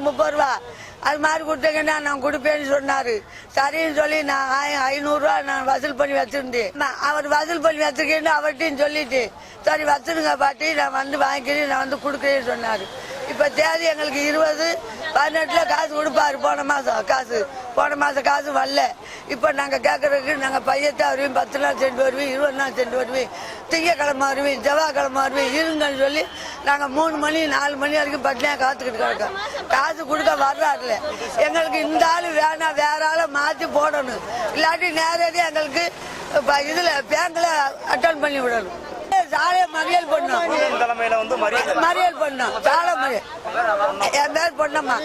30 ரூபா அது மாதிரி கொடுத்தீங்கன்னா நான் கொடுப்பேன்னு சொன்னாரு. சரின்னு சொல்லி நான் 500 ரூபா நான் வசூல் பண்ணி வச்சிருந்தேன். அவர் வசூல் பண்ணி வச்சிருக்கேன்னு அவர்கிட்டையும் சொல்லிட்டு சரி வச்சிருங்க பாட்டி நான் வந்து வாங்கிக்கிறேன் நான் வந்து கொடுக்குறேன்னு சொன்னாரு. இப்ப தேதி எங்களுக்கு 20/18 காசு கொடுப்பாரு. போன மாசம் காசு வரல. இப்ப நாங்க கேட்கறதுக்கு நாங்க பையத்தை வருவேன் 10 நாள் சென்று வருவேன் 20 நாள் சென்று வருவேன் திங்கக்கிழமை வருவேன் செவ்வாய்க்கிழமை வருவேன் இருங்கன்னு சொல்லி நாங்க 3 மணி 4 மணி வரைக்கும் பட்டினியா காத்துக்கிட்டு கிடக்கோம். காசு கொடுக்க வர்றாருல எங்களுக்கு இந்த ஆளு வேணாம் வேற ஆளை மாத்தி போடணும். இல்லாட்டி நேரடியாக எங்களுக்கு இதுல பேங்க்ல அட்டன் பண்ணி விடணும். சாலையை மறியல் பண்ணோம். மறியல் பண்ணோம் சாலை மறியல் என் பேர் பொண்ணம்மா.